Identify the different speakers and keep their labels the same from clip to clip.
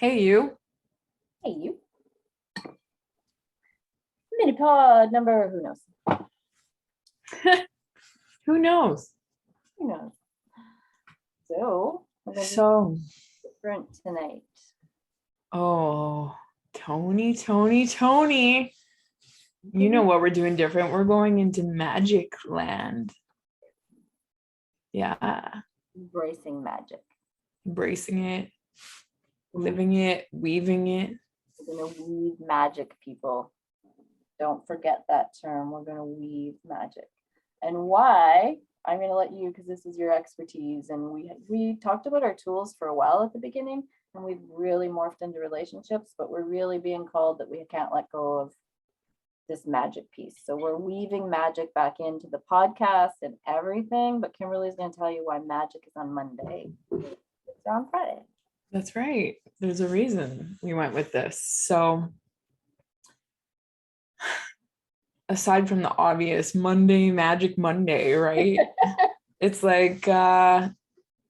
Speaker 1: Hey, you.
Speaker 2: Hey, you. Minipod number, who knows?
Speaker 1: Who knows?
Speaker 2: Who knows? So, we're going to do
Speaker 1: So,
Speaker 2: different tonight.
Speaker 1: oh, Tony. You know what we're doing different. We're going into magic land. Yeah.
Speaker 2: Embracing magic.
Speaker 1: Embracing it, living it, weaving it.
Speaker 2: We're going to weave magic, people. Don't forget that term. We're going to weave magic. And why? I'm going to let you, because this is your expertise. And we talked about our tools for a while at the beginning, and we've really morphed into relationships, but we're really being called that we can't let go of this magic piece. So we're weaving magic back into the podcast and everything, but Kimberly's going to tell you why magic is on Monday. It's on Friday.
Speaker 1: That's right. There's a reason we went with this. So, aside from the obvious Magic Monday, right? It's like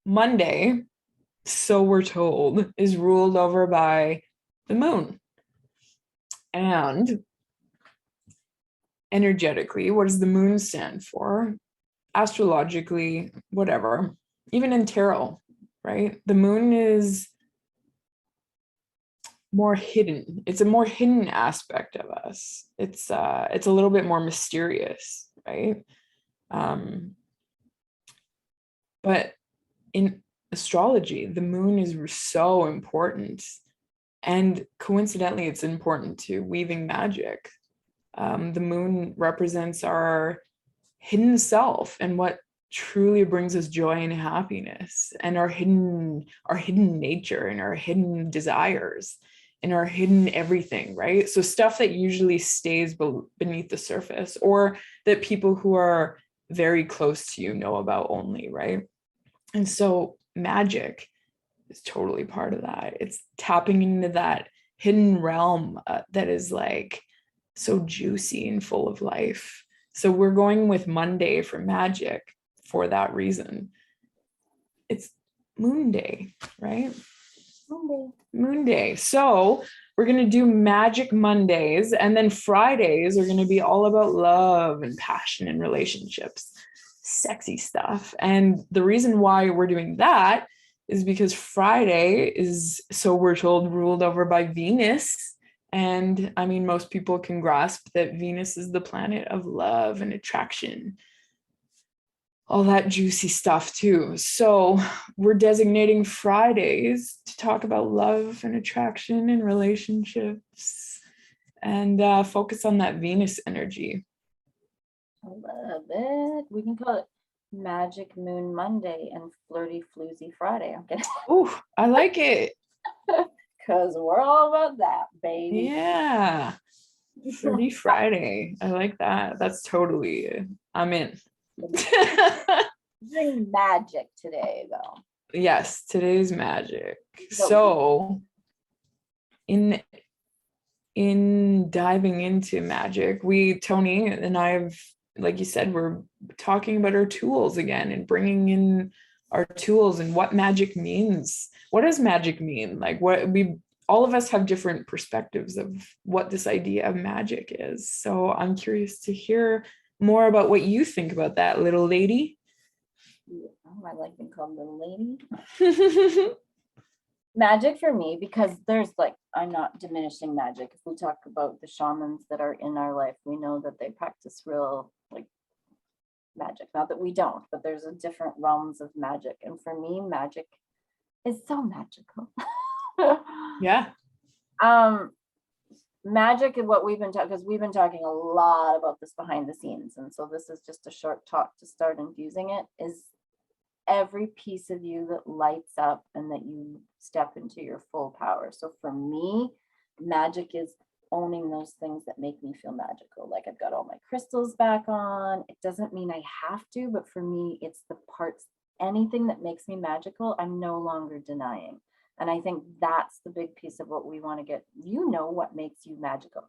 Speaker 1: Monday, so we're told, is ruled over by the moon. And energetically, what does the moon stand for? Astrologically, whatever. Even in tarot, right? The moon is more hidden. It's a more hidden aspect of us. It's a little bit more mysterious, right? But in astrology, the moon is so important. And coincidentally, it's important to weaving magic. The moon represents our hidden self and what truly brings us joy and happiness, and our hidden nature and our hidden desires and our hidden everything, right? So stuff that usually stays beneath the surface, or that people who are very close to you know about only, right? And so magic is totally part of that. It's tapping into that hidden realm that is like so juicy and full of life. So we're going with Monday for magic for that reason. It's Moon Day, right? Moon Day. So we're going to do Magic Mondays, and then Fridays are going to be all about love and passion and relationships, sexy stuff. And the reason why we're doing that is because Friday is, so we're told, ruled over by Venus. And I mean, most people can grasp that Venus is the planet of love and attraction, all that juicy stuff too. So we're designating Fridays to talk about love and attraction and relationships, and focus on that Venus energy.
Speaker 2: I love it. We can call it Magic Moon Monday and Flirty Floozy Friday. I'm kidding.
Speaker 1: Oh, I like it.
Speaker 2: Because we're all about that, baby.
Speaker 1: Yeah. Flirty Friday. I like that. That's totally, I'm in.
Speaker 2: Bring magic today, though.
Speaker 1: Yes, today's magic. So in diving into magic, Tony and I have, like you said, we're talking about our tools again and bringing in our tools and what magic means. What does magic mean? Like, all of us have different perspectives of what this idea of magic is. So I'm curious to hear more about what you think about that, little lady.
Speaker 2: Yeah, I like being called little lady. Magic for me, because there's like, I'm not diminishing magic. If we talk about the shamans that are in our life, we know that they practice real like magic. Not that we don't, but there's a different realms of magic. And for me, magic is so magical.
Speaker 1: Yeah.
Speaker 2: Magic is what we've been talking, because we've been talking a lot about this behind the scenes. And so this is just a short talk to start infusing it, is every piece of you that lights up and that you step into your full power. So for me, magic is owning those things that make me feel magical. Like I've got all my crystals back on. It doesn't mean I have to, but for me, it's the parts, anything that makes me magical, I'm no longer denying. And I think that's the big piece of what we want to get. You know what makes you magical.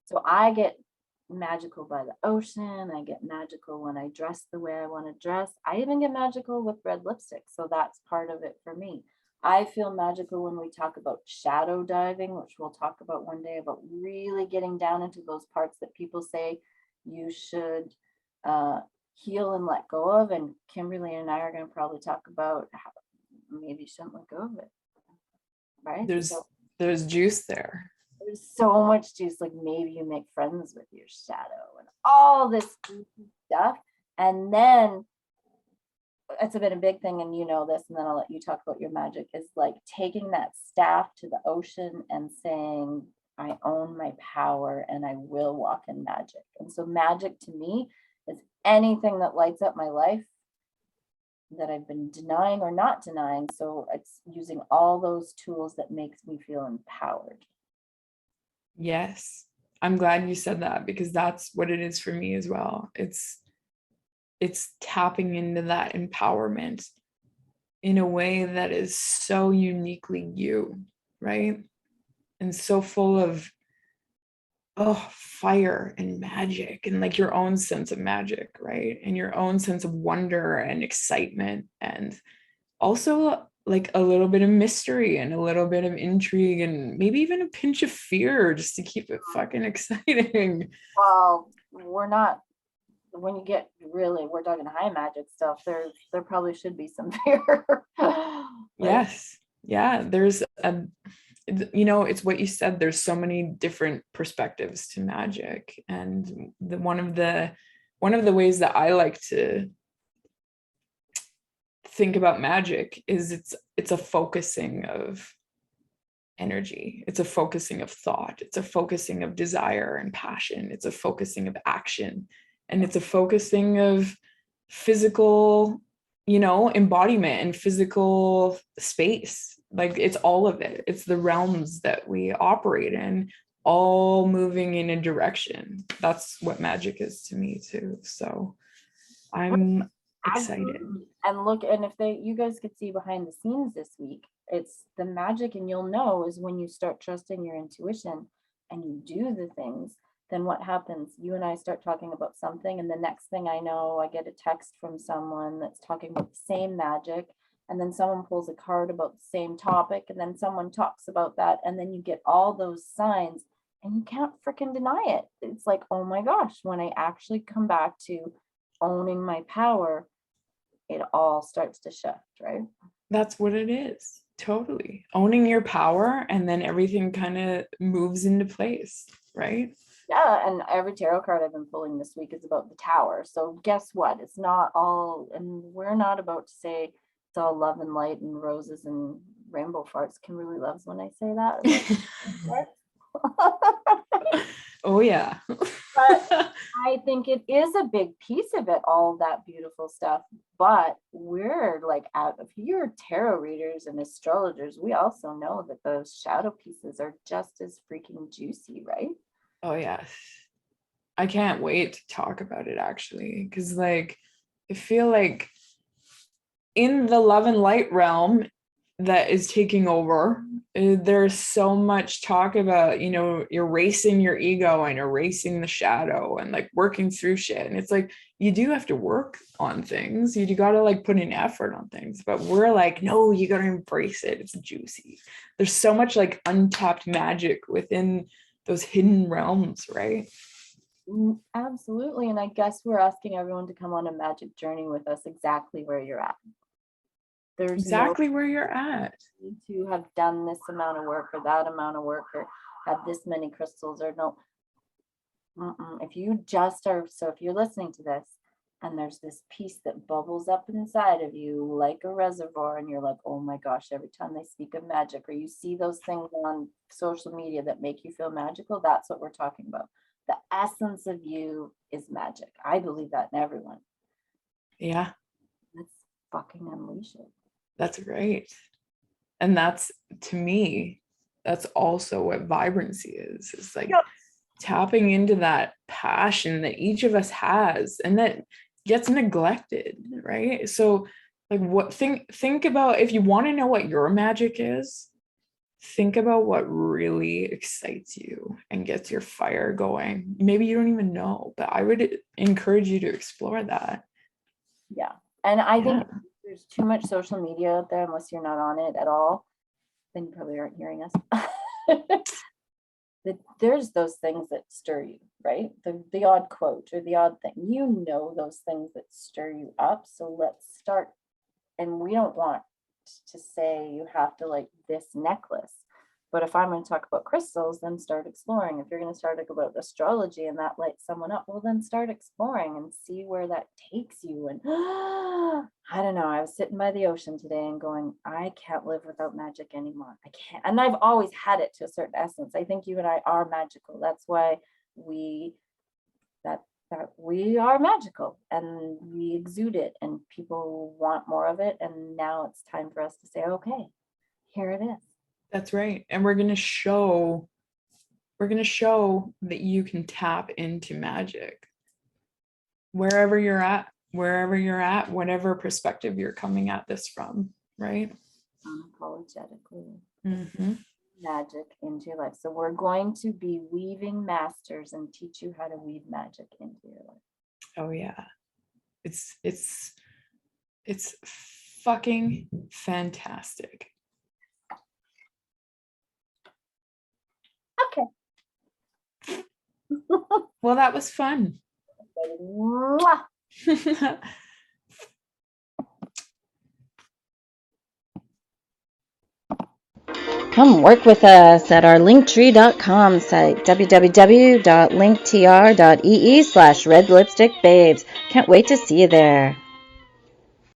Speaker 2: So I get magical by the ocean. I get magical when I dress the way I want to dress. I even get magical with red lipstick. So that's part of it for me. I feel magical when we talk about shadow diving, which we'll talk about one day, about really getting down into those parts that people say you should heal and let go of. And Kimberly and I are going to probably talk about how maybe you shouldn't let go of it. Right?
Speaker 1: There's juice there.
Speaker 2: There's so much juice. Like maybe you make friends with your shadow and all this stuff. And then it's been a big thing, and you know this, and then I'll let you talk about your magic, is like taking that staff to the ocean and saying, I own my power and I will walk in magic. And so magic to me is anything that lights up my life that I've been denying or not denying. So it's using all those tools that makes me feel empowered.
Speaker 1: Yes. I'm glad you said that, because that's what it is for me as well. It's tapping into that empowerment in a way that is so uniquely you, right? And so full of fire and magic, and like your own sense of magic, right? And your own sense of wonder and excitement, and also like a little bit of mystery and a little bit of intrigue, and maybe even a pinch of fear, just to keep it fucking exciting.
Speaker 2: Well, we're not, when you get really, we're talking high magic stuff, there probably should be some fear.
Speaker 1: Yes. Yeah, there's it's what you said, there's so many different perspectives to magic, and one of the ways that I like to think about magic is it's a focusing of energy, it's a focusing of thought, it's a focusing of desire and passion, it's a focusing of action, and it's a focusing of physical embodiment and physical space. Like it's all of it, it's the realms that we operate in, all moving in a direction. That's what magic is to me too. So I'm excited.
Speaker 2: Absolutely. And look, and if you guys could see behind the scenes this week, it's the magic, and you'll know is when you start trusting your intuition and you do the things, then what happens? You and I start talking about something, and the next thing I know, I get a text from someone that's talking about the same magic, and then someone pulls a card about the same topic, and then someone talks about that, and then you get all those signs, and you can't freaking deny it. It's like, oh my gosh, when I actually come back to owning my power, it all starts to shift, right?
Speaker 1: That's what it is. Totally. Owning your power, and then everything kind of moves into place, right?
Speaker 2: Yeah, and every tarot card I've been pulling this week is about the tower. So guess what? It's not all, and we're not about to say it's all love and light and roses and rainbow farts. Kimberly loves when I say that.
Speaker 1: Oh yeah.
Speaker 2: But I think it is a big piece of it, all that beautiful stuff. But we're like, if you're tarot readers and astrologers, we also know that those shadow pieces are just as freaking juicy, right?
Speaker 1: Oh yes. I can't wait to talk about it, actually, because like I feel like in the love and light realm that is taking over, there's so much talk about erasing your ego and erasing the shadow and like working through shit, and it's like you do have to work on things, you gotta like put in effort on things, but we're like, no, you gotta embrace it, it's juicy. There's so much like untapped magic within those hidden realms, right?
Speaker 2: Absolutely. And I guess we're asking everyone to come on a magic journey with us, exactly where you're at. There's
Speaker 1: exactly where you're at.
Speaker 2: To have done this amount of work or that amount of work or have this many crystals or no. If you just are, so if you're listening to this and there's this piece that bubbles up inside of you like a reservoir, and you're like, oh my gosh, every time they speak of magic, or you see those things on social media that make you feel magical, that's what we're talking about. The essence of you is magic. I believe that in everyone.
Speaker 1: Yeah.
Speaker 2: Let's fucking unleash it.
Speaker 1: That's right. And that's, to me, that's also what vibrancy is like, tapping into that passion that each of us has and that gets neglected, right? So like think about, if you want to know what your magic is, think about what really excites you and gets your fire going. Maybe you don't even know, but I would encourage you to explore that.
Speaker 2: Yeah. And I think there's too much social media out there, unless you're not on it at all, then you probably aren't hearing us. There's those things that stir you, right? The odd quote or the odd thing, those things that stir you up. So let's start. And we don't want to say you have to like this necklace. But if I'm going to talk about crystals, then start exploring. If you're going to start about astrology and that lights someone up, well, then start exploring and see where that takes you. And I don't know, I was sitting by the ocean today and going, I can't live without magic anymore. I can't. And I've always had it to a certain essence. I think you and I are magical. That's why we are magical and we exude it and people want more of it. And now it's time for us to say, okay, here it is.
Speaker 1: That's right. And we're going to show that you can tap into magic wherever you're at, whatever perspective you're coming at this from, right?
Speaker 2: Unapologetically.
Speaker 1: Mm-hmm.
Speaker 2: Magic into your life. So we're going to be weaving masters and teach you how to weave magic into your life.
Speaker 1: Oh yeah. It's fucking fantastic.
Speaker 2: Okay.
Speaker 1: Well, that was fun.
Speaker 3: Come work with us at our linktree.com site, www.linktr.ee/redlipstickbabes. Can't wait to see you there.